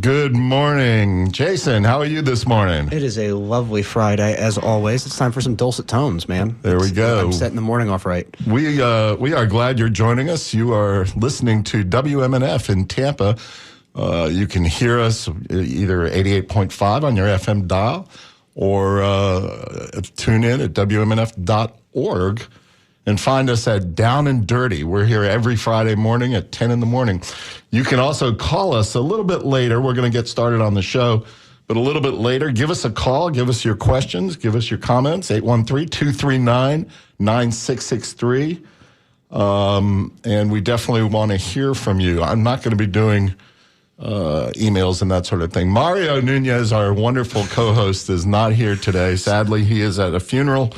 Good morning. Jason, how are you this morning? It is a lovely Friday, as always. It's time for some dulcet tones, man. There we go. I'm setting the morning off right. We are glad you're joining us. You are listening to WMNF in Tampa. You can hear us either 88.5 on your FM dial or tune in at WMNF.org and find us at Down and Dirty. We're here every Friday morning at 10 in the morning. You can also call us a little bit later. We're going to get started on the show, but a little bit later, give us a call, give us your questions, give us your comments, 813-239-9663. And we definitely want to hear from you. I'm not going to be doing emails and that sort of thing. Mario Nunez, our wonderful co-host, is not here today. Sadly, he is at a funeral.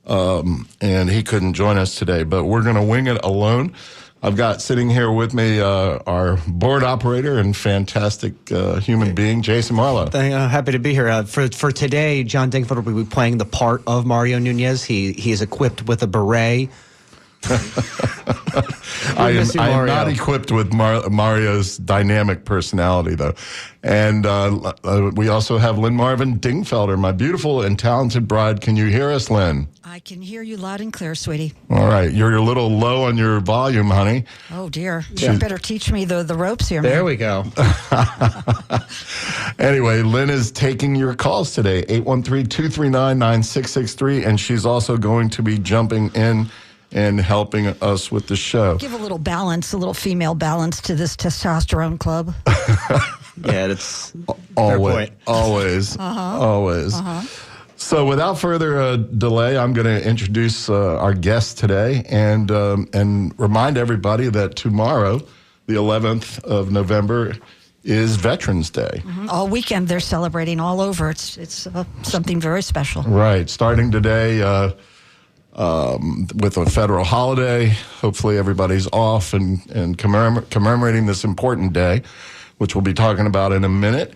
And he couldn't join us today, but we're going to wing it alone. I've got sitting here with me our board operator and fantastic human being, Jason Marlowe. Happy to be here. For today, John Dingford will be playing the part of Mario Nunez. He is equipped with a beret. I am not equipped with Mario's dynamic personality, though. And we also have Lynn Marvin Dingfelder, my beautiful and talented bride. Can you hear us, Lynn? I can hear you loud and clear, sweetie. All right. You're a little low on your volume, honey. Oh, dear. You better teach me the ropes here, man. There we go. Anyway, Lynn is taking your calls today, 813-239-9663, and she's also going to be jumping in and helping us with the show. Give a little balance, a little female balance to this testosterone club. Yeah, it's always. So without further delay, I'm going to introduce our guest today and remind everybody that tomorrow, the 11th of November, is Veterans Day. Mm-hmm. All weekend they're celebrating all over. It's something very special. Right. Starting today with a federal holiday. Hopefully everybody's off and commemorating this important day, which we'll be talking about in a minute,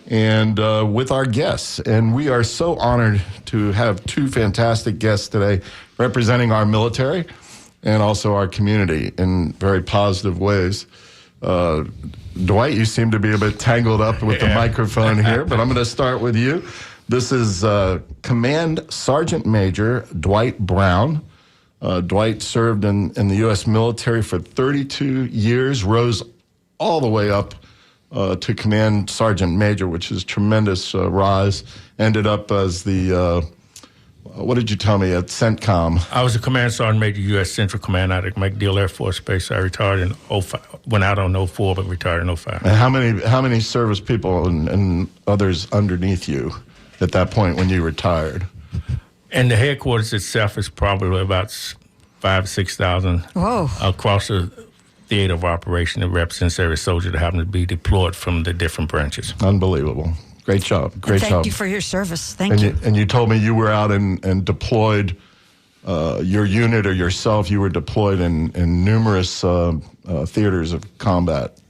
and with our guests. And we are so honored to have two fantastic guests today representing our military and also our community in very positive ways. Dwight, you seem to be a bit tangled up with the microphone here, but I'm going to start with you. This is Command Sergeant Major Dwight Brown. Dwight served in the U.S. military for 32 years, rose all the way up to Command Sergeant Major, which is tremendous rise. Ended up as the, what did you tell me, at CENTCOM? I was a Command Sergeant Major, U.S. Central Command out at MacDill Air Force Base. I retired in 05, went out on 04, but retired in 05. And how many service people and others underneath you at that point when you retired? And the headquarters itself is probably about 5,000 to 6,000. Whoa. Across the theater of operation that represents every soldier that happened to be deployed from the different branches. Unbelievable. Great job. Great job. Thank you for your service. Thank you. And you told me you were out and deployed, your unit or yourself, you were deployed in numerous theaters of combat.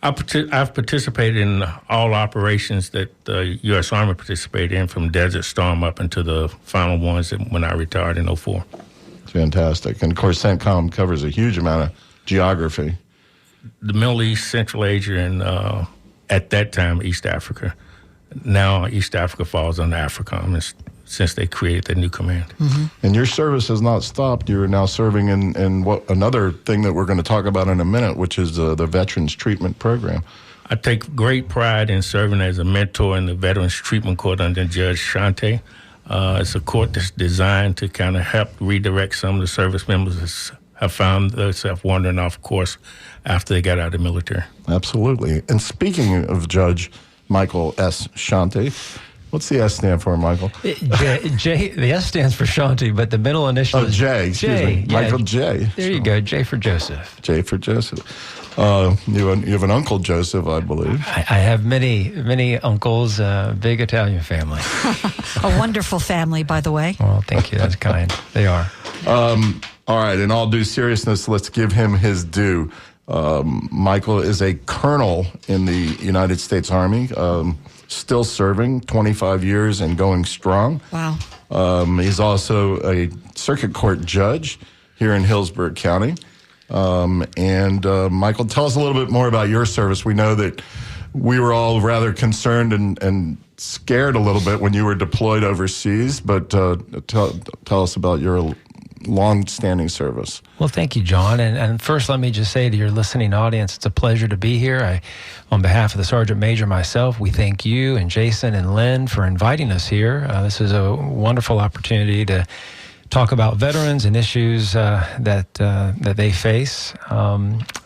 I've participated in all operations that the U.S. Army participated in, from Desert Storm up into the final ones when I retired in 04. Fantastic. And, of course, CENTCOM covers a huge amount of geography. The Middle East, Central Asia, and at that time, East Africa. Now East Africa falls under AFRICOM since they created the new command. Mm-hmm. And your service has not stopped. You're now serving in what another thing that we're going to talk about in a minute, which is the Veterans Treatment Program. I take great pride in serving as a mentor in the Veterans Treatment Court under Judge Shante. It's a court that's designed to kind of help redirect some of the service members that have found themselves wandering off course after they got out of the military. Absolutely. And speaking of Judge Michael S. Shante, what's the S stand for, Michael? J. The S stands for Shanti, but the middle initial is J. Excuse me. Yeah. Michael J. There you go. J for Joseph. J for Joseph. You have an uncle Joseph, I believe. I have many uncles. Big Italian family. A wonderful family, by the way. Well, thank you. That's kind. They are. All right. In all due seriousness, let's give him his due. Michael is a colonel in the United States Army, still serving 25 years and going strong. Wow. He's also a circuit court judge here in Hillsborough County. Michael, tell us a little bit more about your service. We know that we were all rather concerned and scared a little bit when you were deployed overseas. But tell us about your long-standing service. Well, thank you, John. And first, let me just say to your listening audience, it's a pleasure to be here. On behalf of the Sergeant Major myself, we thank you and Jason and Lynn for inviting us here. This is a wonderful opportunity to talk about veterans and issues that they face.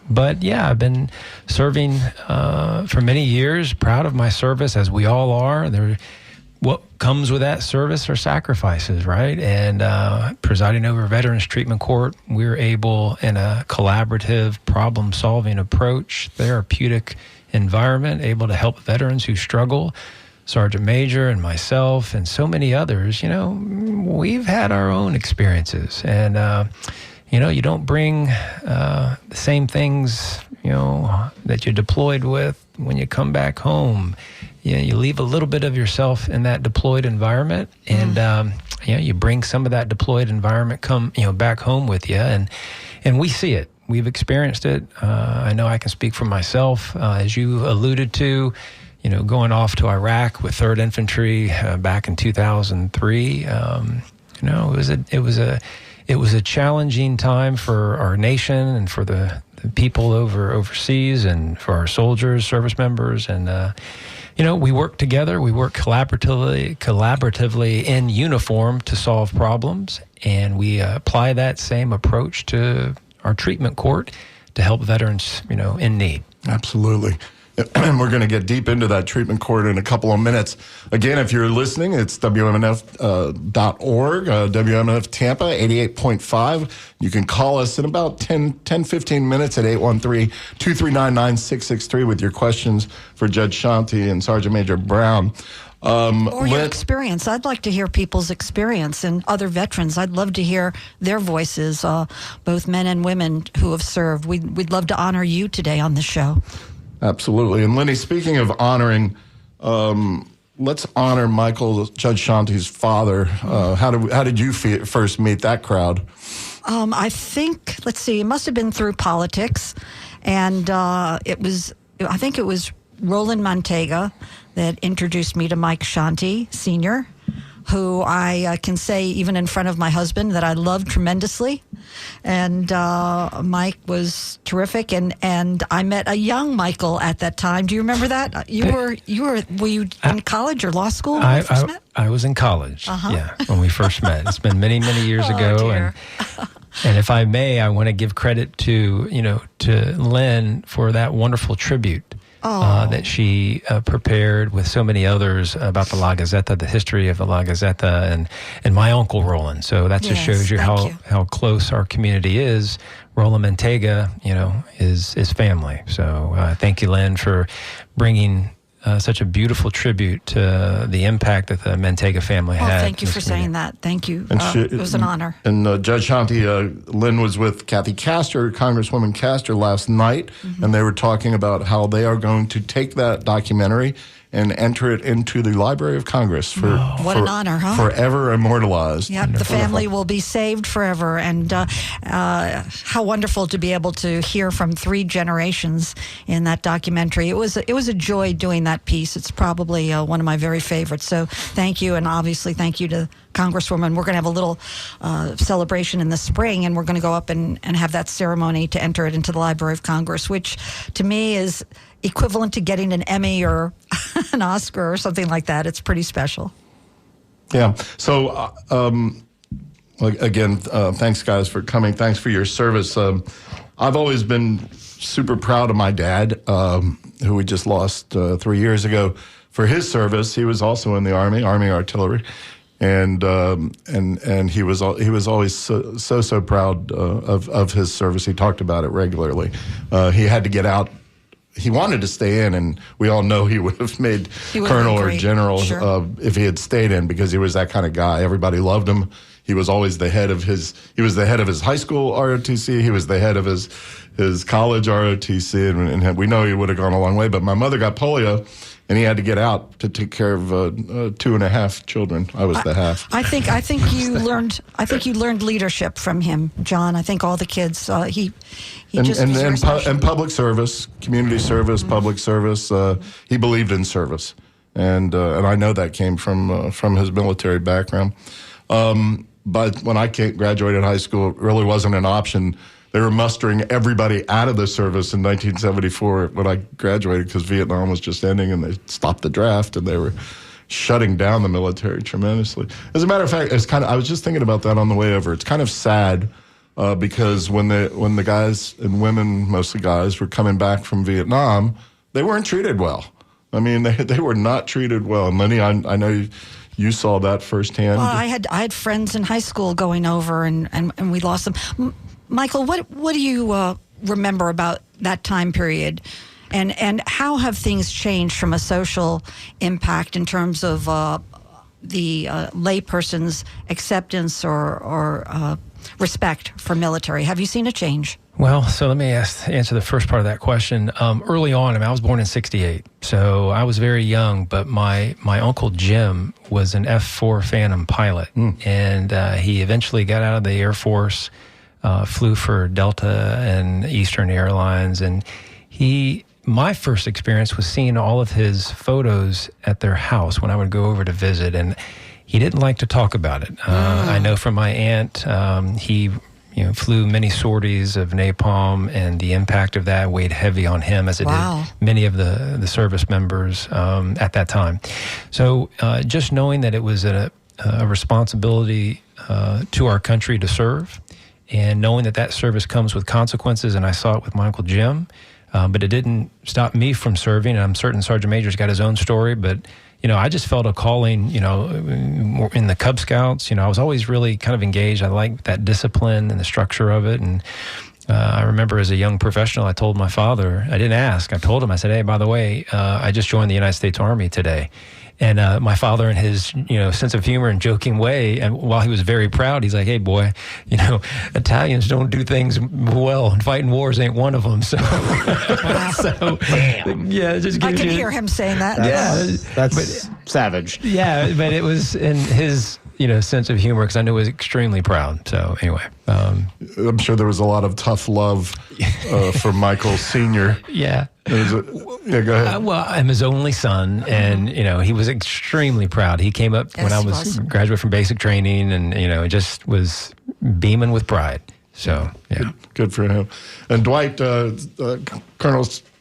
But yeah, I've been serving for many years, proud of my service, as we all are. What comes with that service are sacrifices, right? And presiding over Veterans Treatment Court, we're able, in a collaborative, problem-solving approach, therapeutic environment, able to help veterans who struggle. Sergeant Major and myself and so many others, we've had our own experiences. And, you don't bring the same things, that you're deployed with when you come back home. You leave a little bit of yourself in that deployed environment, and you bring some of that deployed environment back home with you, and we see it. We've experienced it. I know I can speak for myself, as you alluded to. Going off to Iraq with 3rd Infantry back in 2003. It was a challenging time for our nation and for the people overseas, and for our soldiers, service members, and we work together. We work collaboratively in uniform to solve problems, and we apply that same approach to our treatment court to help veterans, in need. Absolutely. And we're going to get deep into that treatment court in a couple of minutes. Again, if you're listening, it's WMNF.org, WMNF Tampa, 88.5. You can call us in about 15 minutes at 813-239-9663 with your questions for Judge Shanti and Sergeant Major Brown. Or your experience. I'd like to hear people's experience, and other veterans. I'd love to hear their voices, both men and women who have served. We'd love to honor you today on the show. Absolutely. And Lenny, speaking of honoring, let's honor Michael, Judge Shanti's father. How did you first meet that crowd? I think, it must have been through politics. And I think it was Roland Montega that introduced me to Mike Shanti, Sr., who I can say, even in front of my husband, that I loved tremendously. And Mike was terrific, and I met a young Michael at that time. Do you remember that? Were you in college or law school when we first met? I was in college, yeah, when we first met. It's been many, many years ago. Dear. And if I may, I want to give credit to Lynn for that wonderful tribute. That she prepared with so many others about the La Gazzetta, the history of the La Gazzetta, and my uncle Roland. So that just shows you how close our community is. Roland Montega, is family. So thank you, Lynn, for bringing such a beautiful tribute to the impact that the Montega family had. Thank you for saying that. Thank you. It was an honor. And Judge Shanti, Lynn was with Kathy Castor, Congresswoman Castor, last night, and they were talking about how they are going to take that documentary and enter it into the Library of Congress what an honor, huh? Forever immortalized. Yep, the family will be saved forever, and how wonderful to be able to hear from 3 generations in that documentary. It was a joy doing that piece. It's probably one of my very favorites. So thank you, and obviously thank you to Congresswoman. We're going to have a little celebration in the spring, and we're going to go up and have that ceremony to enter it into the Library of Congress, which to me is equivalent to getting an Emmy or an Oscar or something like that. It's pretty special. Yeah. So, again, thanks, guys, for coming. Thanks for your service. I've always been super proud of my dad, who we just lost 3 years ago, for his service. He was also in the Army Artillery. And he was always so proud of his service. He talked about it regularly. He had to get out. He wanted to stay in, and we all know he would have made colonel or general if he had stayed in, because he was that kind of guy. Everybody loved him. He was always the head of his high school ROTC. He was the head of his college ROTC, and we know he would have gone a long way. But my mother got polio, and he had to get out to take care of 2.5 children. I was the half. I think you learned. I think you learned leadership from him, John. I think all the kids. He just was very special. And public service, community service, public service. He believed in service, and I know that came from his military background. But when I graduated high school, it really wasn't an option. They were mustering everybody out of the service in 1974 when I graduated because Vietnam was just ending and they stopped the draft and they were shutting down the military tremendously. As a matter of fact, I was just thinking about that on the way over. It's kind of sad because when the guys and women, mostly guys, were coming back from Vietnam, they weren't treated well. I mean, they were not treated well. And Lenny, I know you saw that firsthand. Well, I had friends in high school going over, and we lost them. Michael, what do you remember about that time period, and how have things changed from a social impact in terms of the layperson's acceptance or respect for military? Have you seen a change? Well, so let me answer the first part of that question. Early on, I was born in '68, so I was very young, but my Uncle Jim was an F-4 Phantom pilot, and he eventually got out of the Air Force, flew for Delta and Eastern Airlines, and my first experience was seeing all of his photos at their house when I would go over to visit, and he didn't like to talk about it. I know from my aunt, he flew many sorties of napalm, and the impact of that weighed heavy on him, as it did many of the service members at that time. So just knowing that it was a responsibility to our country to serve, and knowing that service comes with consequences, and I saw it with my Uncle Jim, but it didn't stop me from serving, and I'm certain Sergeant Major's got his own story, but I just felt a calling, in the Cub Scouts. I was always really kind of engaged. I liked that discipline and the structure of it. And I remember as a young professional, I told my father, I didn't ask, I told him, I said, hey, by the way, I just joined the United States Army today. And my father, in his sense of humor and joking way, and while he was very proud, he's like, "Hey, boy, Italians don't do things well, and fighting wars ain't one of them." So, yeah, just I can hear him saying that. That's savage. Yeah, but it was in his sense of humor, because I know he was extremely proud. So anyway, I'm sure there was a lot of tough love for Michael Sr. Yeah. Yeah, go ahead. Well, I'm his only son, and he was extremely proud. He came up when I was graduate from basic training, and just was beaming with pride. So yeah, good for him. And Dwight,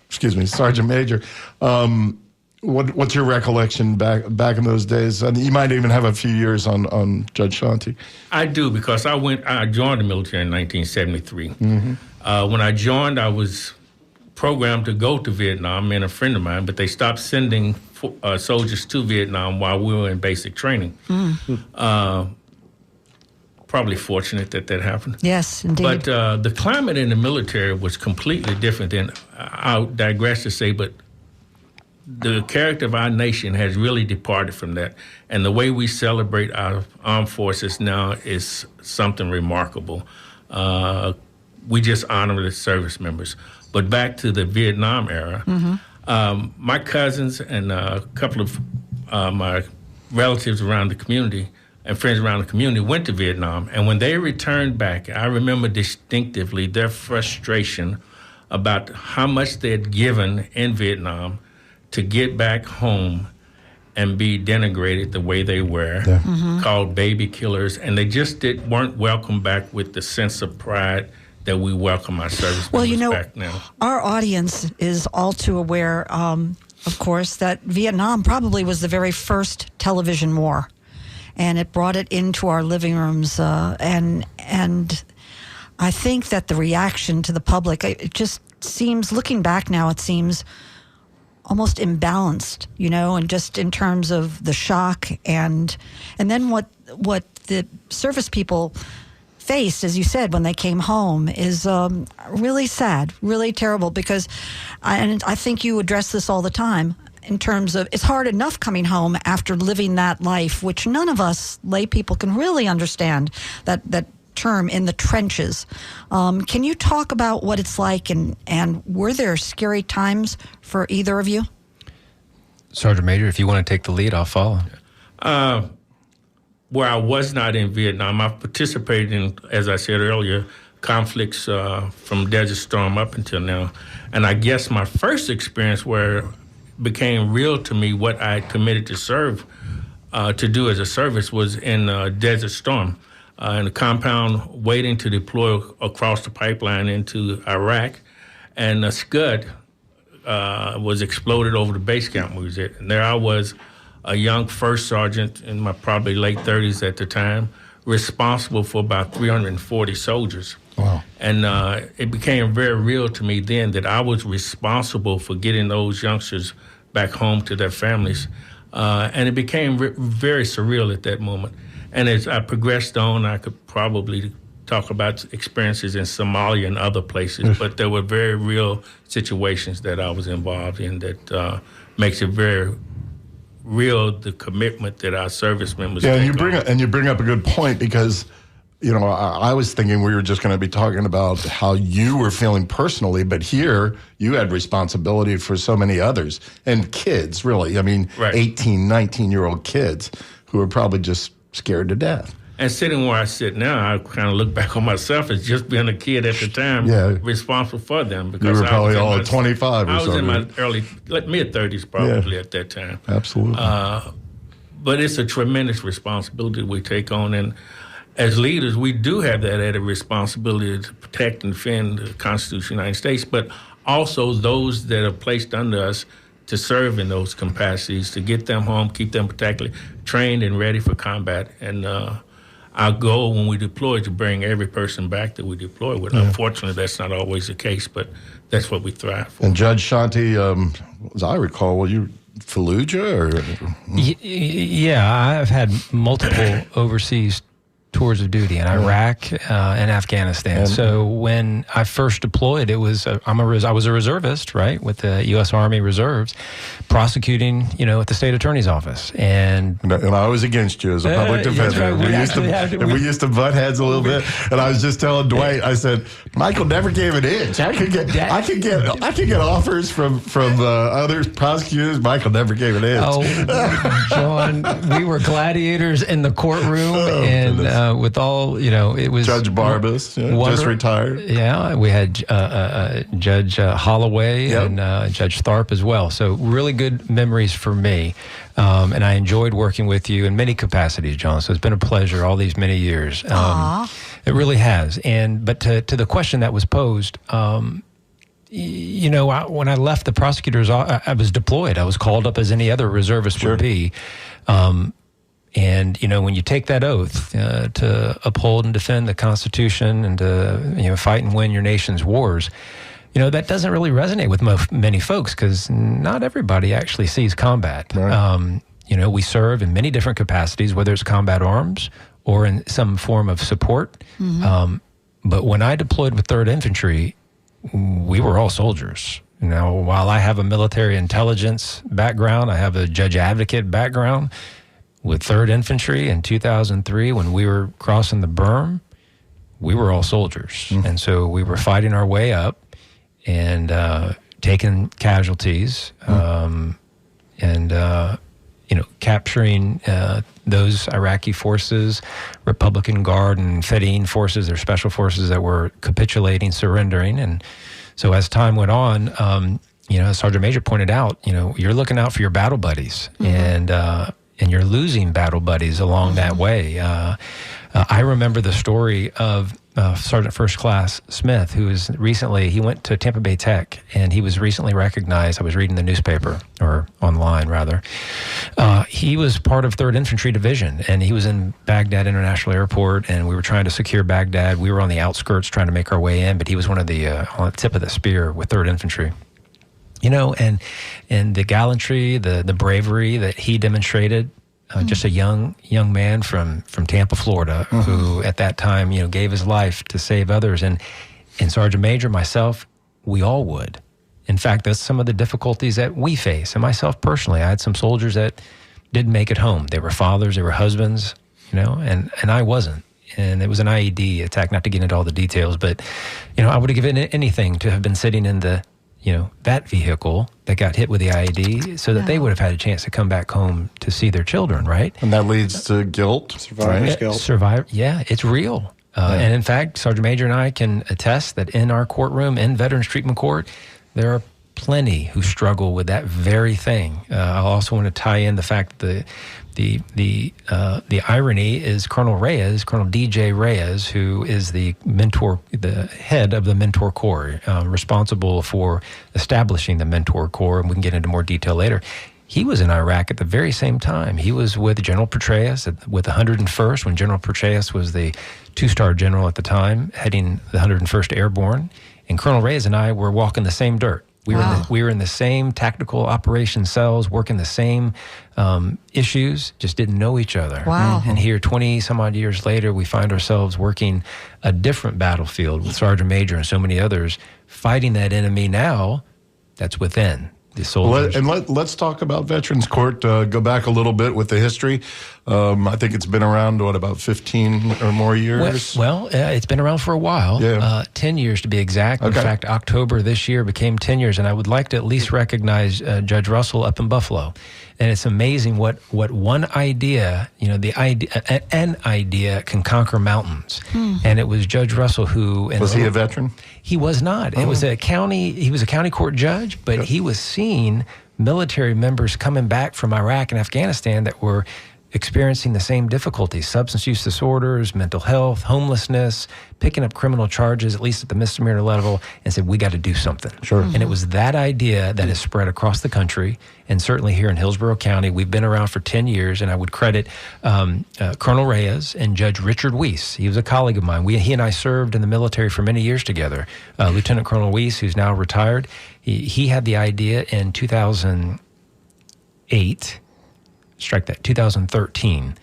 Sergeant Major, what's your recollection back in those days? And you might even have a few years on Judge Shanti. I do, because I joined the military in 1973. When I joined, I was programmed to go to Vietnam, and a friend of mine, but they stopped sending soldiers to Vietnam while we were in basic training. Probably fortunate that happened. Yes, indeed. But the climate in the military was completely different than, I'll digress to say, but the character of our nation has really departed from that. And the way we celebrate our armed forces now is something remarkable. We just honor the service members. But back to the Vietnam era, my cousins and a couple of my relatives around the community and friends around the community went to Vietnam. And when they returned back, I remember distinctively their frustration about how much they had given in Vietnam to get back home and be denigrated the way they were, called baby killers. And they just weren't welcomed back with the sense of pride that we welcome our service members back now. Our audience is all too aware, of course, that Vietnam probably was the very first television war, and it brought it into our living rooms. And I think that the reaction to the public, it just seems, looking back now, it seems almost imbalanced, and just in terms of the shock and then what the service people faced, as you said, when they came home is really sad, really terrible, because I think you address this all the time in terms of it's hard enough coming home after living that life, which none of us lay people can really understand, that term, in the trenches. Can you talk about what it's like, and were there scary times for either of you? Sergeant Major, if you want to take the lead, I'll follow. Where I was not in Vietnam, I participated in, as I said earlier, conflicts from Desert Storm up until now. And I guess my first experience where it became real to me what I committed to serve, to do as a service, was in Desert Storm, in a compound waiting to deploy across the pipeline into Iraq. And a Scud was exploded over the base camp we was at. And there I was, a young first sergeant in my probably late 30s at the time, responsible for about 340 soldiers. Wow. And it became very real to me then that I was responsible for getting those youngsters back home to their families. And it became very surreal at that moment. And as I progressed on, I could probably talk about experiences in Somalia and other places, but there were very real situations that I was involved in that makes it very real, the commitment that our service members Yeah, take and you bring up a good point, because I was thinking we were just going to be talking about how you were feeling personally, but here you had responsibility for so many others and kids, really. I mean, Right. 18, 19-year-old kids who are probably just scared to death. And sitting where I sit now, I kind of look back on myself as just being a kid at the time, Yeah. responsible for them. You Because were probably I was in all my- at 25 or I was something. in my early, mid-30s probably at that time. Absolutely. But it's a tremendous responsibility we take on. And as leaders, we do have that added responsibility to protect and defend the Constitution of the United States, but also those that are placed under us to serve in those capacities, to get them home, keep them protected, trained and ready for combat. And our goal when we deploy is to bring every person back that we deploy with. Unfortunately, that's not always the case, but that's what we thrive for. And Judge Shanti, as I recall, were you Fallujah or? Yeah, I've had multiple overseas tours of duty in Iraq and Afghanistan. So when I first deployed, it was I was a reservist, right, with the U.S. Army Reserves, prosecuting, at the state attorney's office, and I was against you as a public that's defender. right. We used to butt heads a little bit, and I was just telling Dwight, I said, Michael never gave an inch. I could get offers from other prosecutors. Michael never gave an inch. Oh, John, we were gladiators in the courtroom, and with all, it was Judge Barbas, just retired. Yeah, we had Judge Holloway and Judge Tharp as well. So really good memories for me. And I enjoyed working with you in many capacities, John. So it's been a pleasure all these many years. It really has. But to the question that was posed, when I left the prosecutor's, I was deployed. I was called up as any other reservist would be. And, when you take that oath to uphold and defend the Constitution and to, fight and win your nation's wars, that doesn't really resonate with many folks, because not everybody actually sees combat. Right. We serve in many different capacities, whether it's combat arms or in some form of support. But when I deployed with 3rd Infantry, we were all soldiers. Now, while I have a military intelligence background, I have a judge advocate background. With 3rd Infantry in 2003, when we were crossing the berm, we were all soldiers. And so we were fighting our way up and taking casualties and capturing those Iraqi forces, Republican Guard and Fedayeen forces, their special forces that were capitulating, surrendering. And so as time went on, as Sergeant Major pointed out, you're looking out for your battle buddies. And you're losing battle buddies along that way. I remember the story of Sergeant First Class Smith, who was he went to Tampa Bay Tech, and he was recently recognized. I was reading the newspaper, or online rather. He was part of 3rd Infantry Division, and he was in Baghdad International Airport, and we were trying to secure Baghdad. We were on the outskirts trying to make our way in, but he was one of the on the tip of the spear with 3rd Infantry. And the gallantry, the bravery that he demonstrated, just a young man from Tampa, Florida, who at that time, gave his life to save others. And Sergeant Major, myself, we all would. In fact, that's some of the difficulties that we face. And myself personally, I had some soldiers that didn't make it home. They were fathers, they were husbands, and I wasn't. And it was an IED attack, not to get into all the details, but, I would have given anything to have been sitting in the that vehicle that got hit with the IED, so that they would have had a chance to come back home to see their children, right? And that leads to guilt. Survivor's right? guilt. It's real. And in fact, Sergeant Major and I can attest that in our courtroom, in Veterans Treatment Court, there are plenty who struggle with that very thing. I also want to tie in the fact that the irony is Colonel DJ Reyes, who is the head of the Mentor Corps, responsible for establishing the Mentor Corps, and we can get into more detail later. He was in Iraq at the very same time. He was with General Petraeus with the 101st, when General Petraeus was the 2-star general at the time, heading the 101st Airborne. And Colonel Reyes and I were walking the same dirt. We were in the same tactical operations cells, working the same issues, just didn't know each other. Wow. And here, 20 some odd years later, we find ourselves working a different battlefield with Sergeant Major and so many others, fighting that enemy now that's within the soldiers. Let's talk about Veterans Court. Go back a little bit with the history. I think it's been around, about 15 or more years? Well, it's been around for a while. Yeah. 10 years to be exact. In fact, October this year became 10 years. And I would like to at least recognize Judge Russell up in Buffalo. And it's amazing what one idea, an idea can conquer mountains. And it was Judge Russell who... Was he a veteran? He was not. He was a county court judge, but he was seeing military members coming back from Iraq and Afghanistan that were experiencing the same difficulties: substance use disorders, mental health, homelessness, picking up criminal charges, at least at the misdemeanor level, and said, we got to do something. Sure. And it was that idea that has spread across the country, and certainly here in Hillsborough County. We've been around for 10 years, and I would credit Colonel Reyes and Judge Richard Weiss. He was a colleague of mine. He and I served in the military for many years together. Lieutenant Colonel Weiss, who's now retired, he had the idea in 2008, 2013,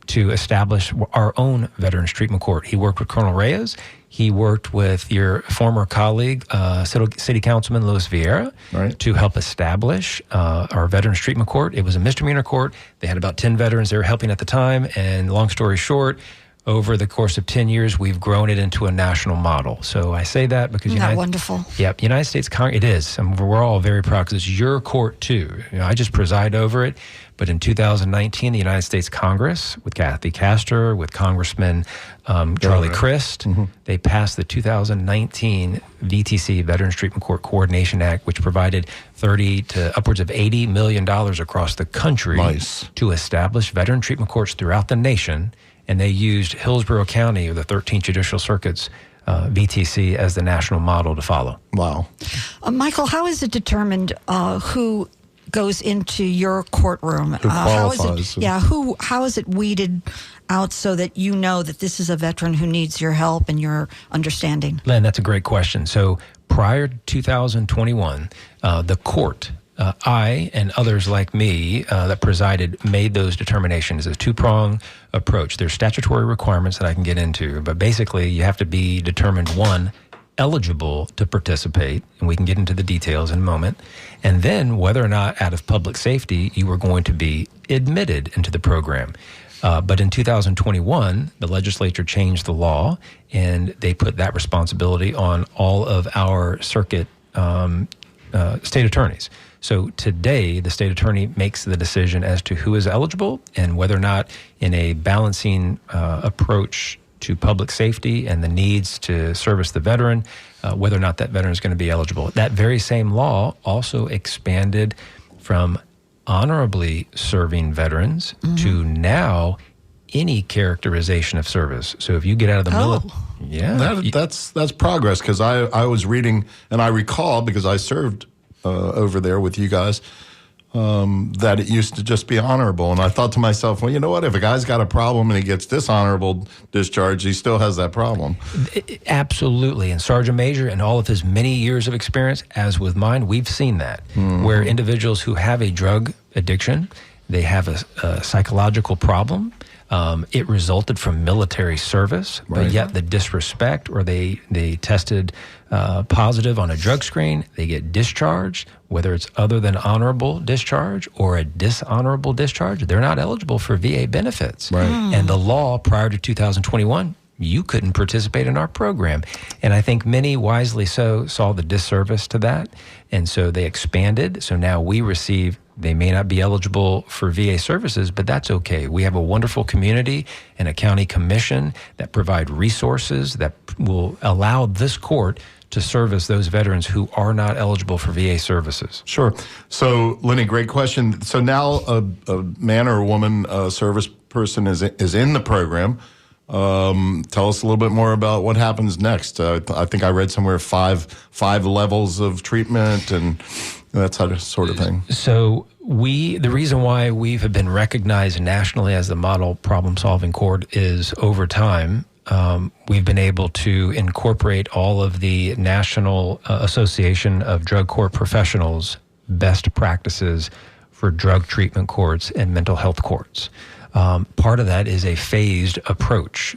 to establish our own Veterans Treatment Court. He worked with Colonel Reyes. He worked with your former colleague, City Councilman Louis Vieira, to help establish our Veterans Treatment Court. It was a misdemeanor court. They had about 10 veterans they were helping at the time. And long story short, over the course of 10 years, we've grown it into a national model. So I say that because... Isn't that wonderful? Yep, United States Congress, it is. And we're all very proud because it's your court too. I just preside over it. But in 2019, the United States Congress, with Kathy Castor, with Congressman Charlie Crist, they passed the 2019 VTC, Veterans Treatment Court Coordination Act, which provided $30 to upwards of $80 million across the country to establish veteran treatment courts throughout the nation. And they used Hillsborough County, or the 13th Judicial Circuit's VTC, as the national model to follow. Wow. Michael, how is it determined who goes into your courtroom? Who qualifies? How is it weeded out so that you know that this is a veteran who needs your help and your understanding? Len, that's a great question. So prior to 2021, the court... I and others like me that presided made those determinations. It's a two-prong approach. There's statutory requirements that I can get into, but basically you have to be determined, one, eligible to participate, and we can get into the details in a moment, and then whether or not out of public safety you were going to be admitted into the program. But in 2021, the legislature changed the law, and they put that responsibility on all of our circuit state attorneys. So today, the state attorney makes the decision as to who is eligible and whether or not, in a balancing approach to public safety and the needs to service the veteran, whether or not that veteran is going to be eligible. That very same law also expanded from honorably serving veterans to now any characterization of service. So if you get out of the military... Yeah. That's progress, because I was reading, and I recall, because I served over there with you guys, that it used to just be honorable. And I thought to myself, well, you know what? If a guy's got a problem and he gets dishonorable discharge, he still has that problem. Absolutely. And Sergeant Major, in all of his many years of experience, as with mine, we've seen that, where individuals who have a drug addiction, they have a psychological problem. It resulted from military service, but yet the disrespect, or they tested positive on a drug screen, they get discharged, whether it's other than honorable discharge or a dishonorable discharge, they're not eligible for VA benefits. And the law prior to 2021, you couldn't participate in our program. And I think many wisely so saw the disservice to that. And so they expanded. So now we receive, they may not be eligible for VA services, but that's okay. We have a wonderful community and a county commission that provide resources that will allow this court to service those veterans who are not eligible for VA services. Sure. So, Lenny, great question. So now a man or a woman service person is in the program. Tell us a little bit more about what happens next. I think I read somewhere five levels of treatment and that sort of thing. So the reason why we have been recognized nationally as the model problem-solving court is over time, we've been able to incorporate all of the National Association of Drug Court Professionals best practices for drug treatment courts and mental health courts. Part of that is a phased approach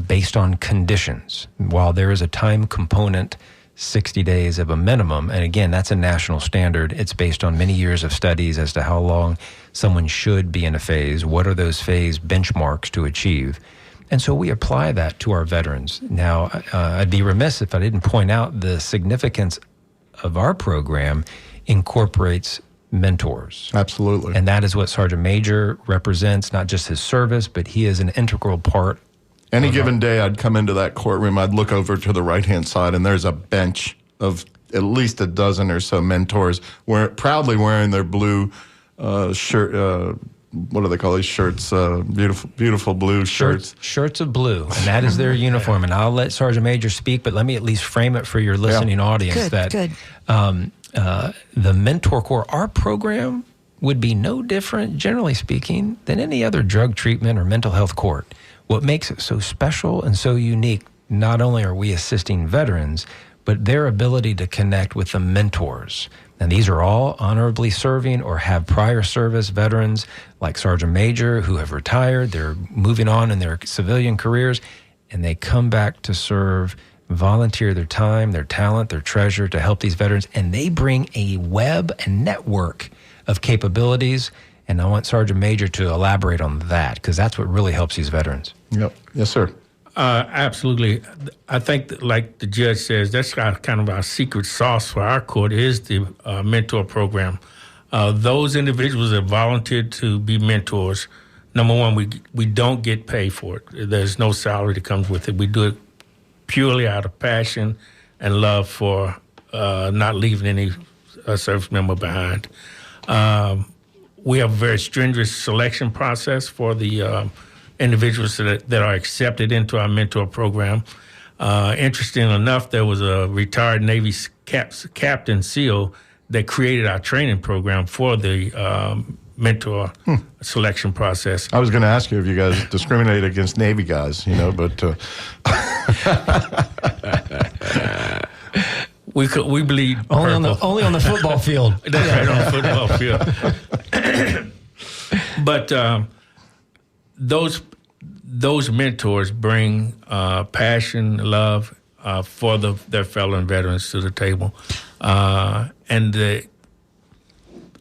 based on conditions. While there is a time component, 60 days of a minimum, and again, that's a national standard. It's based on many years of studies as to how long someone should be in a phase. What are those phase benchmarks to achieve? And so we apply that to our veterans. Now, I'd be remiss if I didn't point out the significance of our program incorporates mentors. Absolutely. And that is what Sergeant Major represents, not just his service, but he is an integral part. Any given day, I'd come into that courtroom, I'd look over to the right-hand side, and there's a bench of at least a dozen or so mentors proudly wearing their blue shirt. What do they call these shirts? Beautiful blue shirts. Shirts of blue, and that is their uniform. And I'll let Sergeant Major speak, but let me at least frame it for your listening audience. Good. The Mentor Corps, our program would be no different, generally speaking, than any other drug treatment or mental health court. What makes it so special and so unique, not only are we assisting veterans, but their ability to connect with the mentors. And these are all honorably serving or have prior service veterans like Sergeant Major who have retired. They're moving on in their civilian careers, and they come back to serve, volunteer their time, their talent, their treasure to help these veterans. And they bring a web and network of capabilities. And I want Sergeant Major to elaborate on that, because that's what really helps these veterans. Yep. Yes, sir. Absolutely. I think that, like the judge says, that's kind of our secret sauce for our court is the mentor program. Those individuals that volunteered to be mentors, number one, we don't get paid for it. There's no salary that comes with it. We do it purely out of passion and love for not leaving any service member behind. We have a very stringent selection process for the individuals that are accepted into our mentor program. Interesting enough, there was a retired Navy Captain SEAL that created our training program for the mentor selection process. I was going to ask you if you guys discriminate against Navy guys, but... We bleed only on the football field. That's right, on the football field. But those mentors bring passion, love for their fellow veterans to the table, and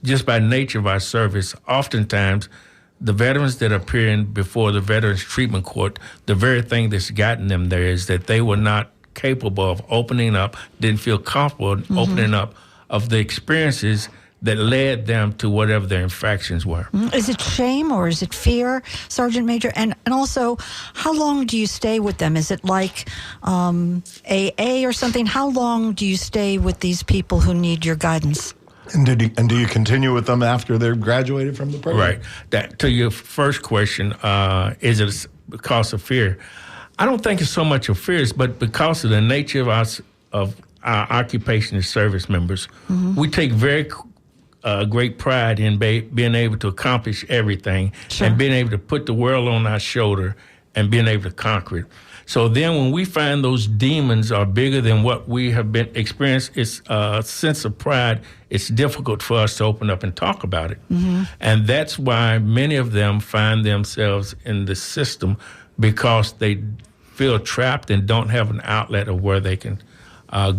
just by nature of our service, oftentimes the veterans that appear before the Veterans Treatment Court, the very thing that's gotten them there is that they were not capable of opening up, didn't feel comfortable opening up of the experiences that led them to whatever their infractions were. Is it shame or is it fear, Sergeant Major? And also, how long do you stay with them? Is it like AA or something? How long do you stay with these people who need your guidance? And do you continue with them after they're graduated from the program? Right. To your first question, is it because of fear? I don't think it's so much of fears, but because of the nature of our occupation as service members, we take very great pride in being able to accomplish everything and being able to put the world on our shoulder and being able to conquer it. So then when we find those demons are bigger than what we have been experienced, it's a sense of pride. It's difficult for us to open up and talk about it. And that's why many of them find themselves in the system, because they feel trapped and don't have an outlet of where they can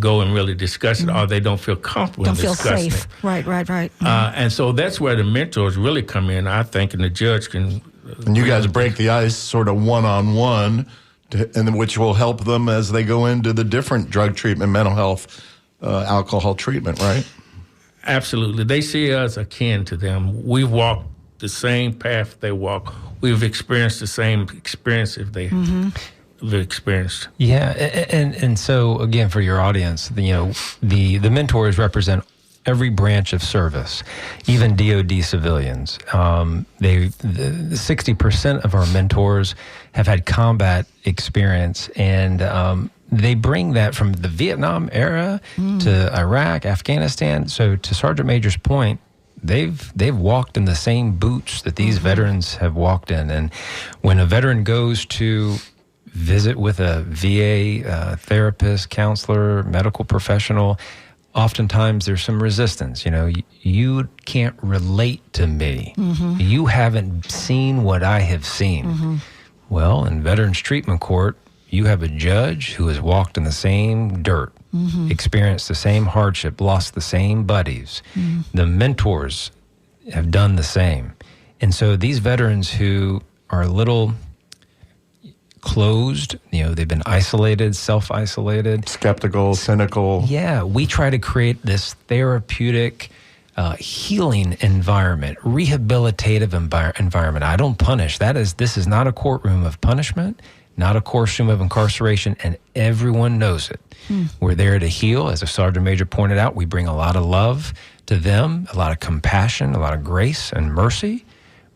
go and really discuss it, or they don't feel comfortable in discussing it. Don't feel safe. Right. And so that's where the mentors really come in, I think, and the judge can... And you guys break the ice sort of one-on-one and which will help them as they go into the different drug treatment, mental health, alcohol treatment, right? Absolutely. They see us akin to them. We walk the same path they walk. We've experienced the same experience if they have experienced. Yeah, and so again, for your audience, the mentors represent every branch of service, even DoD civilians. 60% of our mentors have had combat experience, and they bring that from the Vietnam era to Iraq, Afghanistan. So to Sergeant Major's point, they've walked in the same boots that these veterans have walked in. And when a veteran goes to visit with a VA therapist, counselor, medical professional, oftentimes there's some resistance. You can't relate to me. You haven't seen what I have seen. Well, in Veterans Treatment Court, you have a judge who has walked in the same dirt, experienced the same hardship, lost the same buddies. The mentors have done the same. And so these veterans who are a little closed, they've been isolated, self-isolated. Skeptical, cynical. Yeah, we try to create this therapeutic, healing environment, rehabilitative environment. I don't punish. This is not a courtroom of punishment, not a courtroom of incarceration, and everyone knows it. We're there to heal. As the Sergeant Major pointed out, we bring a lot of love to them, a lot of compassion, a lot of grace and mercy,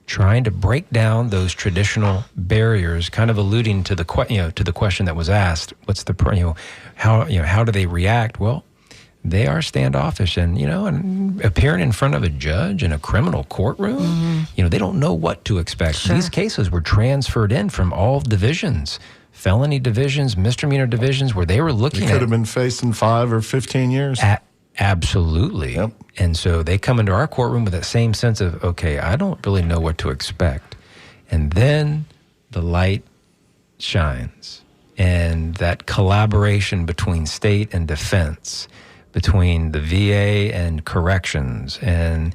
trying to break down those traditional barriers, kind of alluding to the question that was asked. What's the how do they react? Well, they are standoffish, and and appearing in front of a judge in a criminal courtroom, they don't know what to expect. Sure. These cases were transferred in from all divisions, felony divisions, misdemeanor divisions, where they were looking They could have been facing 5 or 15 years. Absolutely. Yep. And so they come into our courtroom with that same sense of, okay, I don't really know what to expect. And then the light shines, and that collaboration between state and defense, between the VA and corrections, and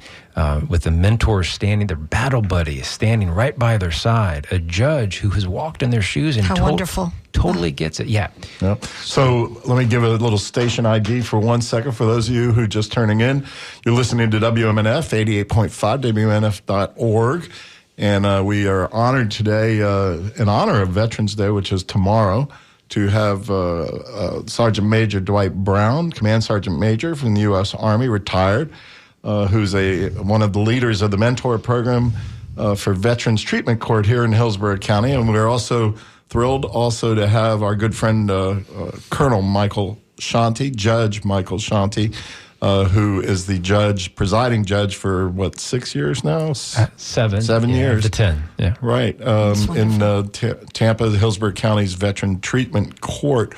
with the mentors standing, their battle buddies standing right by their side, a judge who has walked in their shoes and How wonderful. totally gets it. Yeah. Yep. So let me give a little station ID for 1 second for those of you who are just turning in. You're listening to WMNF 88.5, WMNF.org. And we are honored today, in honor of Veterans Day, which is tomorrow, to have Sergeant Major Dwight Brown, Command Sergeant Major from the U.S. Army, retired, who's one of the leaders of the mentor program for Veterans Treatment Court here in Hillsborough County. And we're also thrilled to have our good friend Colonel Michael Shanti, Judge Michael Shanti, who is the presiding judge for 6 years now? 7. 7 years. To 10. Yeah. Right. In Tampa, Hillsborough County's Veteran Treatment Court.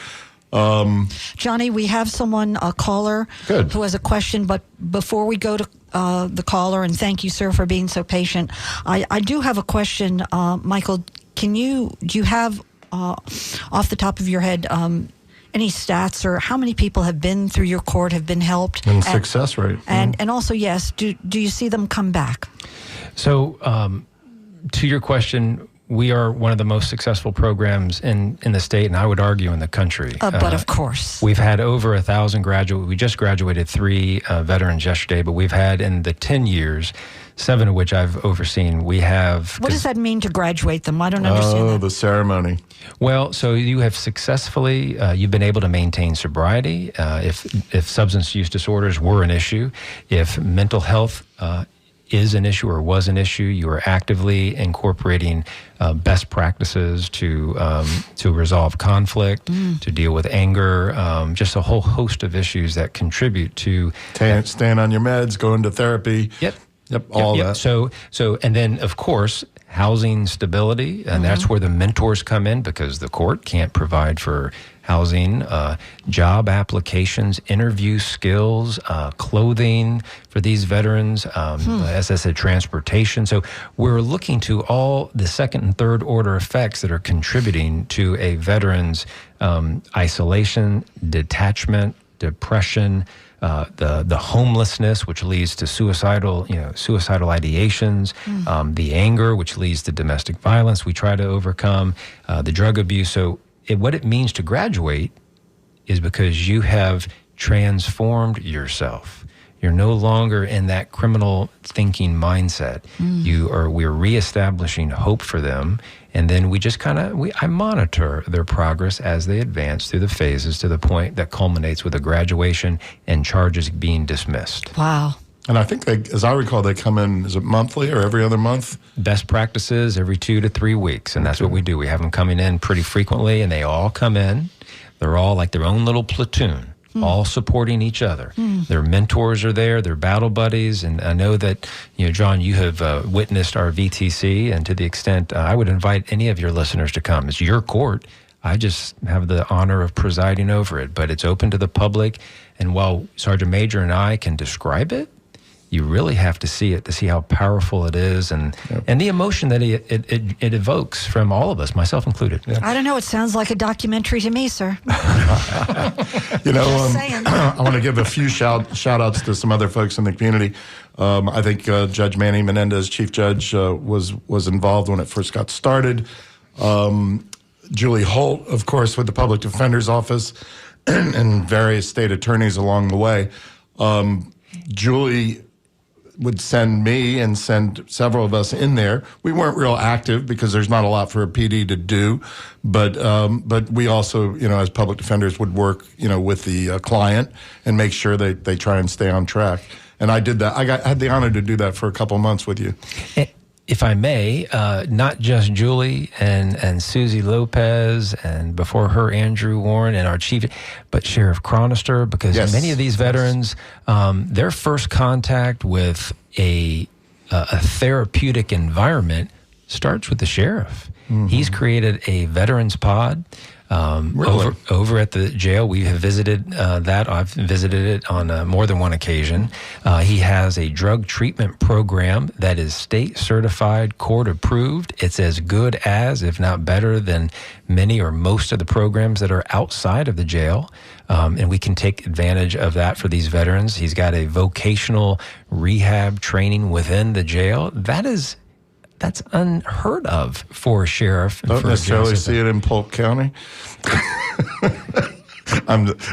Johnny, we have someone, a caller, Good. who has a question. But before we go to the caller, and thank you, sir, for being so patient, I do have a question. Michael, do you have, off the top of your head, any stats or how many people have been through your court, have been helped? And success rate. And also, yes, do you see them come back? So, to your question, we are one of the most successful programs in the state, and I would argue in the country. But of course. We've had over 1,000 graduates. We just graduated 3 veterans yesterday, but we've had in the 10 years, 7 of which I've overseen, we have... What does that mean to graduate them? I don't understand that. The ceremony. Well, so you have successfully, you've been able to maintain sobriety. If substance use disorders were an issue, if mental health is an issue or was an issue, you are actively incorporating best practices to resolve conflict, to deal with anger, just a whole host of issues that contribute to... Staying on your meds, going to therapy. Yep, all that. So, and then, of course, housing stability, and that's where the mentors come in, because the court can't provide for housing, job applications, interview skills, clothing for these veterans, as I said, transportation. So we're looking to all the second and third order effects that are contributing to a veteran's isolation, detachment, depression, the homelessness, which leads to suicidal ideations, the anger, which leads to domestic violence we try to overcome, the drug abuse. So what it means to graduate is because you have transformed yourself. You're no longer in that criminal thinking mindset. We're reestablishing hope for them. And then we just I monitor their progress as they advance through the phases to the point that culminates with a graduation and charges being dismissed. Wow. And I think as I recall, they come in, is it monthly or every other month? Best practices every 2 to 3 weeks. And that's what we do. We have them coming in pretty frequently, and they all come in. They're all like their own little platoon, all supporting each other. Their mentors are there, their battle buddies. And I know that, John, you have witnessed our VTC, and to the extent I would invite any of your listeners to come. It's your court. I just have the honor of presiding over it, but it's open to the public. And while Sergeant Major and I can describe it, you really have to see it to see how powerful it is and the emotion that it evokes from all of us, myself included. I don't know. It sounds like a documentary to me, sir. Just saying. I want to give a few shout outs to some other folks in the community. I think Judge Manny Menendez, Chief Judge, was involved when it first got started. Julie Holt, of course, with the Public Defender's Office and various state attorneys along the way. Julie would send me and send several of us in there. We weren't real active because there's not a lot for a PD to do, but we also, as public defenders, would work, with the client and make sure they try and stay on track. And I did that. I had the honor to do that for a couple of months with you. If I may, not just Julie and Susie Lopez, and before her Andrew Warren and our chief, but Sheriff Chronister, because many of these veterans, their first contact with a therapeutic environment starts with the sheriff. He's created a veterans pod. Over at the jail. We have visited that. I've visited it on more than one occasion. He has a drug treatment program that is state certified, court approved. It's as good as, if not better than, many or most of the programs that are outside of the jail. And we can take advantage of that for these veterans. He's got a vocational rehab training within the jail. That's unheard of for a sheriff. Don't necessarily see it in Polk County.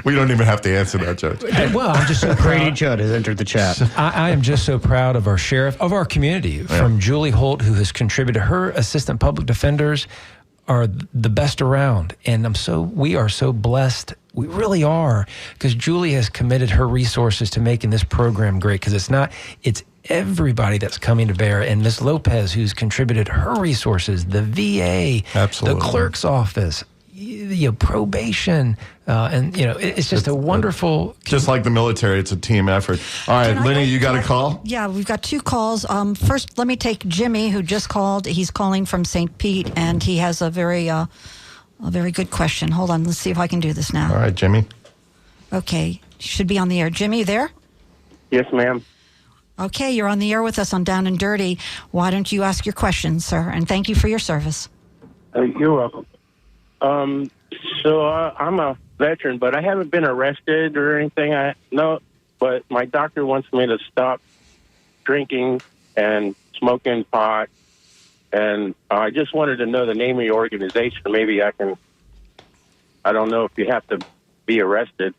We don't even have to answer that, Judge. Well, I'm just so Brady proud. Judd has entered the chat. I am just so proud of our sheriff, of our community, from Julie Holt, who has contributed. Her assistant public defenders are the best around. And we are so blessed. We really are, because Julie has committed her resources to making this program great, because it's everybody that's coming to bear. And Ms. Lopez, who's contributed her resources, the VA, Absolutely. the clerk's office, probation, and it's just a wonderful. Just like the military, it's a team effort. All right, Lenny, you got a call? Yeah, we've got 2 calls. First, let me take Jimmy, who just called. He's calling from St. Pete, and he has a very good question. Hold on, let's see if I can do this now. All right, Jimmy. Okay, you should be on the air. Jimmy, you there? Yes, ma'am. Okay, you're on the air with us on Down and Dirty. Why don't you ask your question, sir? And thank you for your service. You're welcome. So I'm a veteran, but I haven't been arrested or anything. But my doctor wants me to stop drinking and smoking pot. And I just wanted to know the name of your organization. Maybe I don't know if you have to be arrested.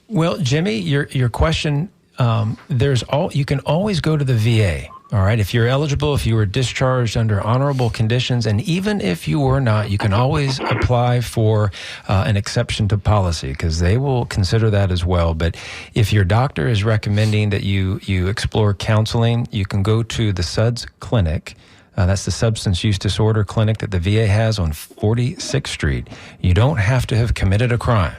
Well, Jimmy, your question, you can always go to the VA. All right. If you're eligible, if you were discharged under honorable conditions, and even if you were not, you can always apply for an exception to policy, because they will consider that as well. But if your doctor is recommending that you explore counseling, you can go to the SUDS Clinic. That's the Substance Use Disorder Clinic that the VA has on 46th Street. You don't have to have committed a crime.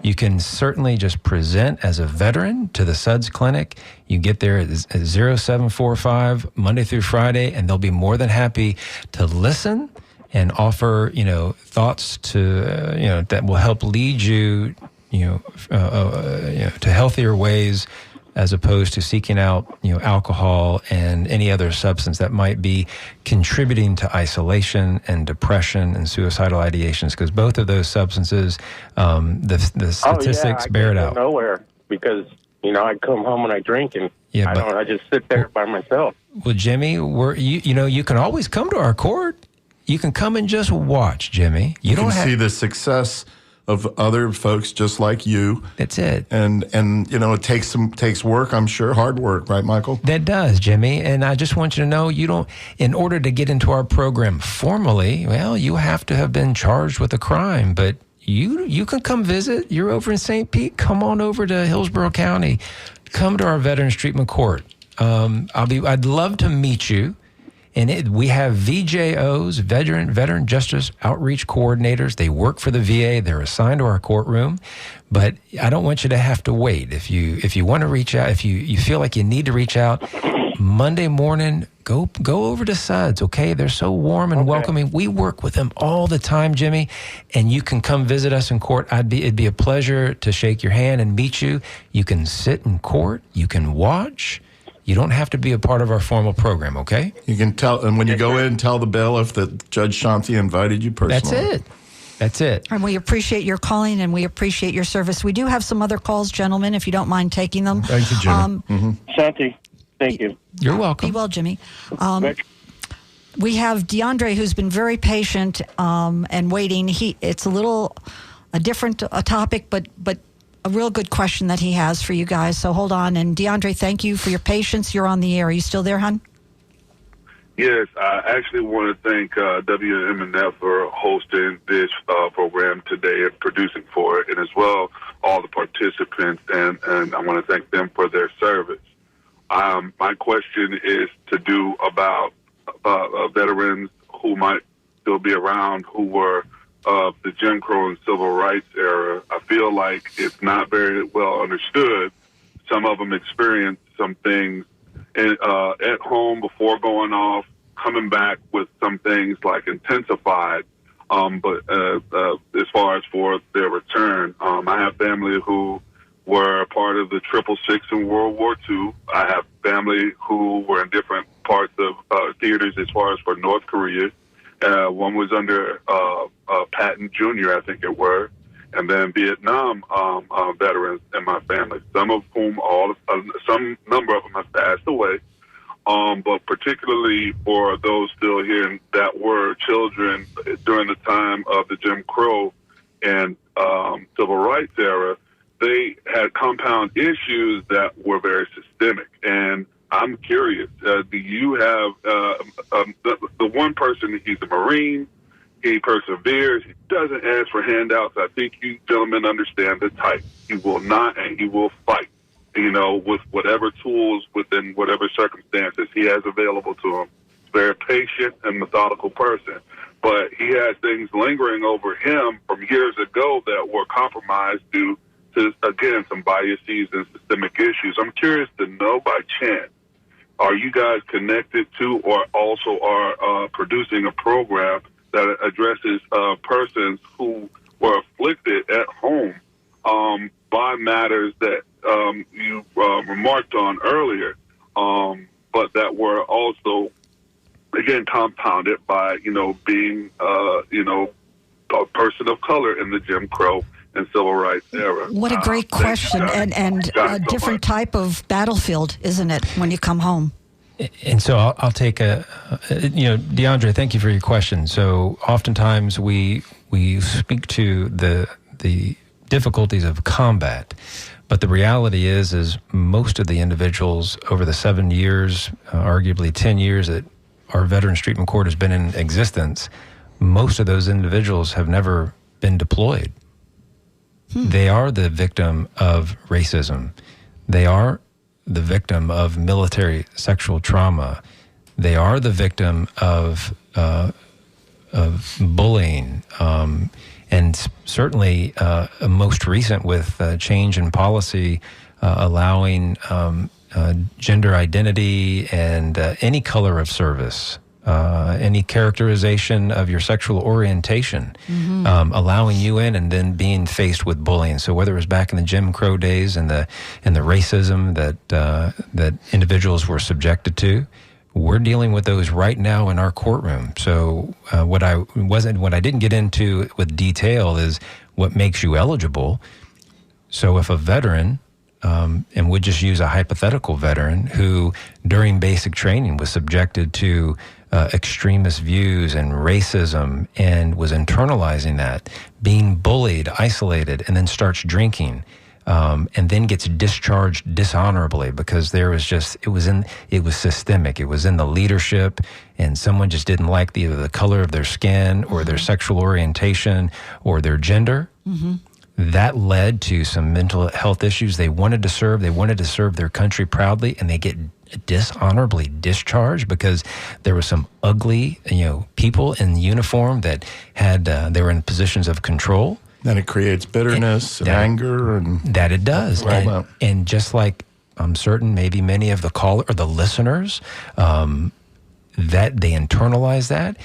You can certainly just present as a veteran to the SUDS Clinic. You get there at 0745 Monday through Friday, and they'll be more than happy to listen and offer, thoughts to, that will help lead you, to healthier ways, as opposed to seeking out, alcohol and any other substance that might be contributing to isolation and depression and suicidal ideations, because both of those substances, the statistics bear it out. I can't go nowhere because, I come home and I drink and I just sit there by myself. Well, Jimmy, you can always come to our court. You can come and just watch, Jimmy. You can see the success of other folks just like you. That's it. And it takes work, I'm sure, hard work, right, Michael? That does, Jimmy. And I just want you to know, in order to get into our program formally, well, you have to have been charged with a crime, but you can come visit. You're over in St. Pete. Come on over to Hillsborough County. Come to our Veterans Treatment Court. I'd love to meet you. And we have VJOs, Veteran Justice Outreach Coordinators. They work for the VA. They're assigned to our courtroom. But I don't want you to have to wait. If you want to reach out, if you feel like you need to reach out, Monday morning, go over to Suds, okay? They're so warm and welcoming. We work with them all the time, Jimmy, and you can come visit us in court. It'd be a pleasure to shake your hand and meet you. You can sit in court. You can watch. You don't have to be a part of our formal program, okay? You can tell, and when you go in, tell the bailiff that Judge Shanti invited you personally. That's it. And we appreciate your calling, and we appreciate your service. We do have some other calls, gentlemen, if you don't mind taking them. Thank you, Jimmy. Shanti, thank you. You're welcome. Be well, Jimmy. We have DeAndre, who's been very patient and waiting. It's a different topic, but a real good question that he has for you guys. So hold on. And DeAndre, thank you for your patience. You're on the air. Are you still there, hon? Yes, I actually want to thank WMNF for hosting this program today and producing for it, and as well all the participants, and I want to thank them for their service. My question is to do about veterans who might still be around who were of the Jim Crow and Civil Rights era. I feel like it's not very well understood. Some of them experienced some things at home before going off, coming back with some things like intensified. But as far as for their return, I have family who were part of the 666 in World War II. I have family who were in different parts of theaters as far as for North Korea. One was under Patton Jr., I think it were, and then Vietnam veterans in my family, some of whom some number of them have passed away. But particularly for those still here that were children during the time of the Jim Crow and Civil Rights era, they had compound issues that were very systemic. And I'm curious, do you have the one person, he's a Marine, he perseveres, he doesn't ask for handouts. I think you gentlemen understand the type. He will not, and he will fight, with whatever tools, within whatever circumstances he has available to him. He's a very patient and methodical person. But he has things lingering over him from years ago that were compromised due to, again, some biases and systemic issues. I'm curious to know, by chance, are you guys connected to or also are producing a program that addresses persons who were afflicted at home by matters that you remarked on earlier, but that were also, again, compounded by, being, a person of color in the Jim Crow and Civil Rights era? What a great question, and a different type of battlefield, isn't it, when you come home? And so I'll take DeAndre, thank you for your question. So oftentimes we speak to the difficulties of combat, but the reality is most of the individuals over the 7 years, arguably 10 years that our Veterans Treatment Court has been in existence, most of those individuals have never been deployed. They are the victim of racism. They are the victim of military sexual trauma. They are the victim of bullying, and certainly most recent with change in policy allowing gender identity and any color of service, any characterization of your sexual orientation, allowing you in, and then being faced with bullying. So whether it was back in the Jim Crow days and the racism that individuals were subjected to, we're dealing with those right now in our courtroom. So what I didn't get into with detail is what makes you eligible. So if a veteran, and we'd just use a hypothetical veteran who during basic training was subjected to extremist views and racism and was internalizing that, being bullied, isolated, and then starts drinking. And then gets discharged dishonorably because it was systemic. It was in the leadership, and someone just didn't like either the color of their skin or their sexual orientation or their gender. Mm-hmm. That led to some mental health issues. They wanted to serve their country proudly, and they get dishonorably discharged because there were some ugly, people in uniform that they were in positions of control. Then it creates bitterness and anger, and that it does. And just like I'm certain, maybe many of the listeners, that they internalize that,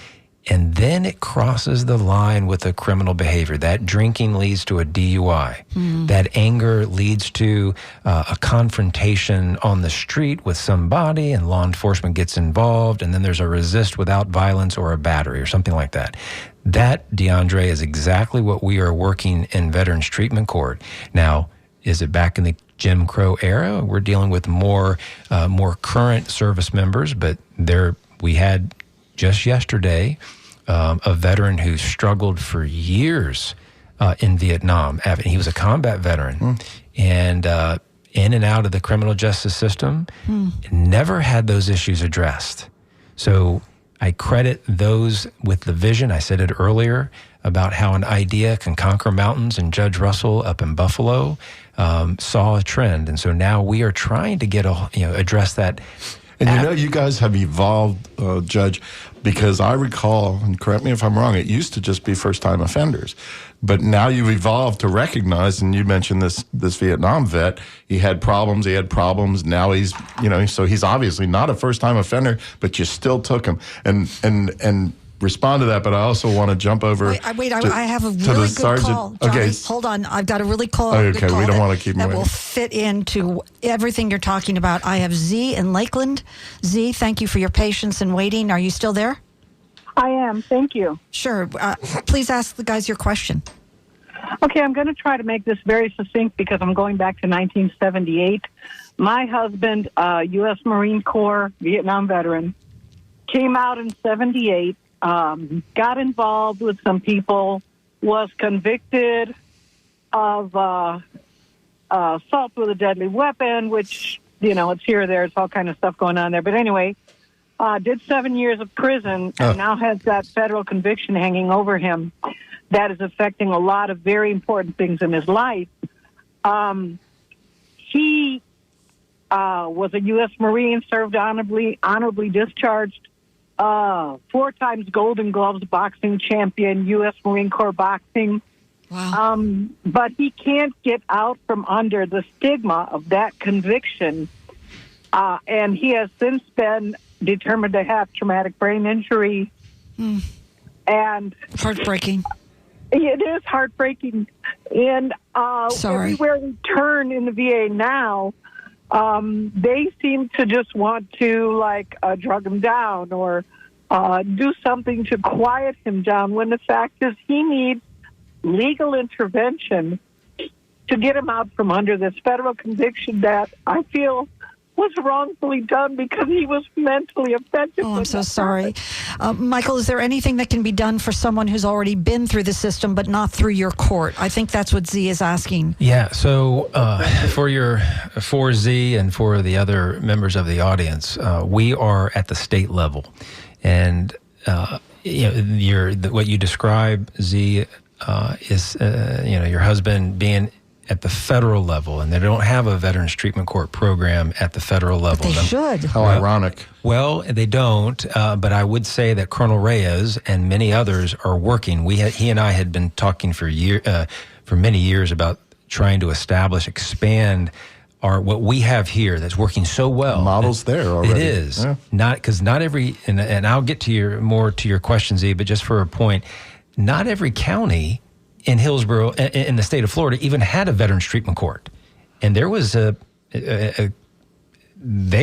and then it crosses the line with a criminal behavior. That drinking leads to a DUI. Mm. That anger leads to a confrontation on the street with somebody, and law enforcement gets involved, and then there's a resist without violence or a battery or something like that. That, DeAndre, is exactly what we are working in Veterans Treatment Court. Now, is it back in the Jim Crow era? We're dealing with more current service members, but we had just yesterday a veteran who struggled for years in Vietnam. He was a combat veteran and in and out of the criminal justice system, never had those issues addressed. So I credit those with the vision. I said it earlier about how an idea can conquer mountains, and Judge Russell up in Buffalo saw a trend. And so now we are trying to address that. And you guys have evolved, Judge, because I recall, and correct me if I'm wrong, it used to just be first-time offenders. But now you've evolved to recognize, and you mentioned this Vietnam vet, he had problems. Now he's, so he's obviously not a first-time offender, but you still took him. And respond to that, but I also want to jump over. I have a really good call. Johnny, okay, hold on. I've got a really good call. We don't want to keep that moving. Will fit into everything you're talking about. I have Z in Lakeland. Z, thank you for your patience and waiting. Are you still there? I am. Thank you. Sure. Please ask the guys your question. Okay, I'm going to try to make this very succinct because I'm going back to 1978. My husband, U.S. Marine Corps Vietnam veteran, came out in 78. Got involved with some people, was convicted of assault with a deadly weapon, which, it's here or there. It's all kind of stuff going on there. But anyway, did 7 years of prison and now has that federal conviction hanging over him that is affecting a lot of very important things in his life. He was a U.S. Marine, served honorably discharged, 4 times Golden Gloves boxing champion, U.S. Marine Corps boxing. Wow. But he can't get out from under the stigma of that conviction. And he has since been determined to have traumatic brain injury. And heartbreaking. It is heartbreaking. And everywhere we turn in the VA now, they seem to just want to drug him down or do something to quiet him down, when the fact is he needs legal intervention to get him out from under this federal conviction that I feel was wrongfully done because he was mentally affected. Oh, I'm so sorry. Michael, is there anything that can be done for someone who's already been through the system but not through your court? I think that's what Z is asking. Yeah, so for Z and for the other members of the audience, we are at the state level. And what you describe, Z, is your husband being at the federal level, and they don't have a Veterans Treatment Court program at the federal level. But they should. How ironic. Well, they don't, but I would say that Colonel Reyes and many others are working. He and I had been talking for many years about trying to expand what we have here that's working so well. Models there already. It is. Yeah. Not every, and I'll get to more to your question, Z, but just for a point, not every county in Hillsborough, in the state of Florida, even had a Veterans Treatment Court. And there was they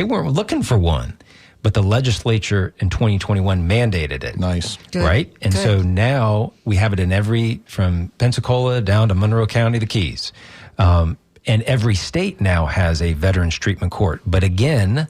weren't looking for one, but the legislature in 2021 mandated it. Nice. Good. Right? And Good. So now we have it from Pensacola down to Monroe County, the Keys. And every state now has a Veterans Treatment Court. But again,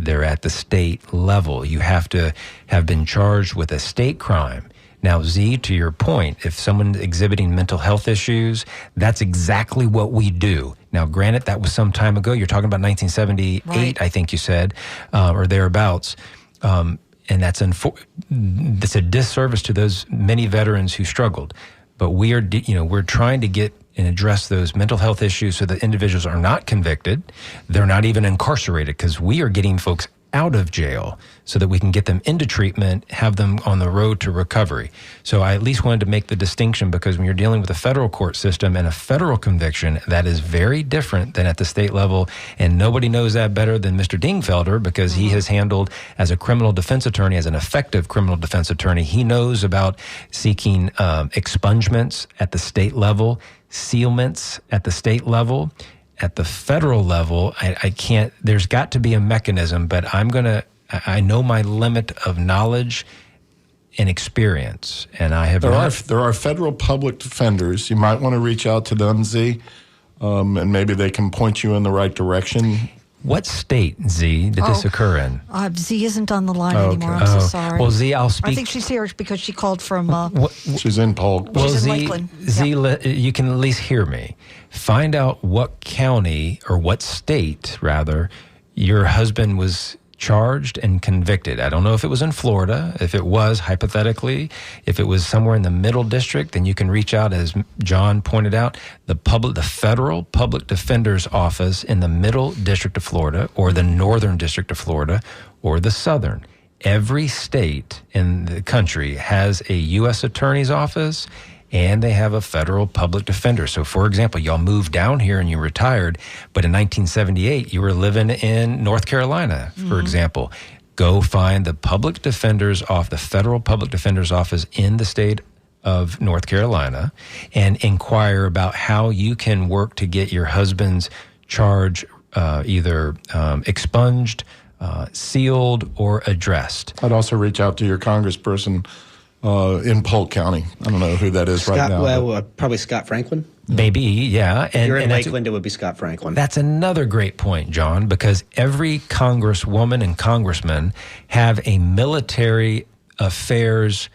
they're at the state level. You have to have been charged with a state crime. Now, Z, to your point, if someone's exhibiting mental health issues, that's exactly what we do. Now, granted, that was some time ago. You're talking about 1978, Right. I think you said, or thereabouts. And that's a disservice to those many veterans who struggled. But we're trying to get and address those mental health issues so that individuals are not convicted. They're not even incarcerated, because we are getting folks out of jail so that we can get them into treatment, have them on the road to recovery. So I at least wanted to make the distinction, because when you're dealing with a federal court system and a federal conviction, that is very different than at the state level. And nobody knows that better than Mr. Dingfelder, because he has handled, as a criminal defense attorney, as an effective criminal defense attorney, he knows about seeking expungements at the state level, sealments at the state level. At the federal level, I can't, there's got to be a mechanism, but I know my limit of knowledge and experience, and I have There are federal public defenders. You might want to reach out to them, Z, and maybe they can point you in the right direction. What state, Z, did this occur in? Z isn't on the line Oh, anymore. okay. I'm so sorry. Well, Z, I'll speak. I think she's here because she called from. She's in Polk. Well, She's in Z, Lakeland. you can at least hear me. Find out what county, or what state, rather, your husband was charged and convicted. I don't know if it was in Florida. If it was, hypothetically, if it was somewhere in the Middle District, then you can reach out, as John pointed out, the Federal Public Defender's Office in the Middle District of Florida, or the Northern District of Florida, or the Southern. Every state in the country has a U.S. Attorney's Office, and they have a federal public defender. So, for example, y'all moved down here and you retired, but in 1978, you were living in North Carolina, for example. Go find the public defender's office, the federal public defender's office in the state of North Carolina, and inquire about how you can work to get your husband's charge either expunged, sealed, or addressed. I'd also reach out to your congressperson in Polk County. I don't know who that is right now. Well, probably Scott Franklin. Maybe, yeah. If you're in that's- Lakeland, it would be Scott Franklin. That's another great point, John, because every congresswoman and congressman have a military affairs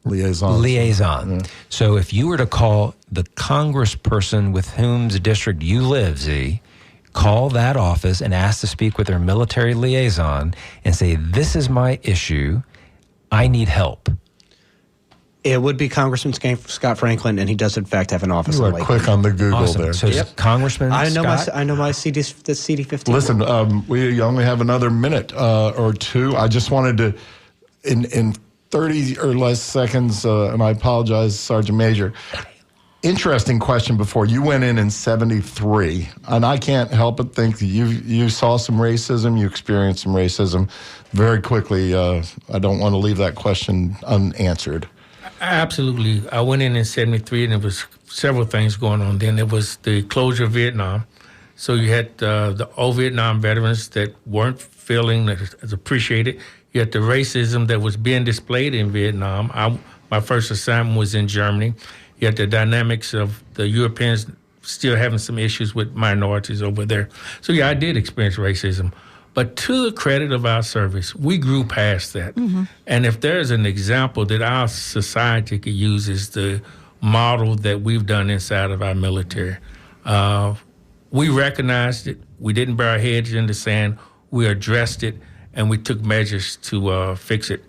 liaison. liaison. So if you were to call the congressperson with whom's district you live, Z, call that office and ask to speak with their military liaison and say, this is my issue, I need help. It would be Congressman Scott Franklin, and he does in fact have an office You in are Lakeland. quick on the Google Awesome. there. So Congressman I know Scott, my CD50. Listen, we only have another minute or two. I just wanted to, in 30 or less seconds, and I apologize, Sergeant Major. Interesting question before. You went in 73, and I can't help but think that you saw some racism, you experienced some racism. Very quickly, I don't want to leave that question unanswered. Absolutely. I went in 73, and there was several things going on then. There was the closure of Vietnam. So you had the old Vietnam veterans that weren't feeling as appreciated. You had the racism that was being displayed in Vietnam. My first assignment was in Germany. You had the dynamics of the Europeans still having some issues with minorities over there. So, yeah, I did experience racism. But to the credit of our service, we grew past that. Mm-hmm. And if there's an example that our society could use, is the model that we've done inside of our military. We recognized it. We didn't bury our heads in the sand. We addressed it, and we took measures to fix it.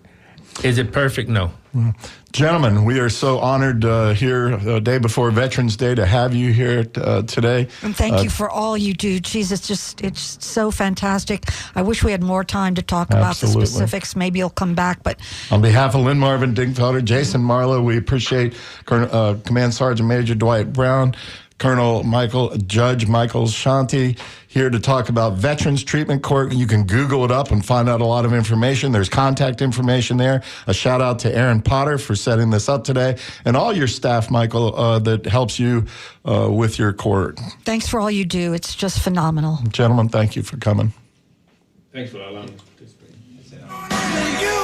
Is it perfect? No. Mm-hmm. Gentlemen, we are so honored here the day before Veterans Day to have you here today. And thank you for all you do. Geez, it's so fantastic. I wish we had more time to talk about the Absolutely. specifics. Maybe you'll come back. But On behalf of Lynn Marvin Dingfelder, Jason Marlowe, we appreciate Command Sergeant Major Dwight Brown, Judge Michael Shanti, here to talk about Veterans Treatment Court. You can Google it up and find out a lot of information. There's contact information there. A shout out to Aaron Potter for setting this up today, and all your staff, Michael, that helps you with your court. thanks for all you do. It's just phenomenal. Gentlemen, thank you for coming. Thanks for allowing me to participate.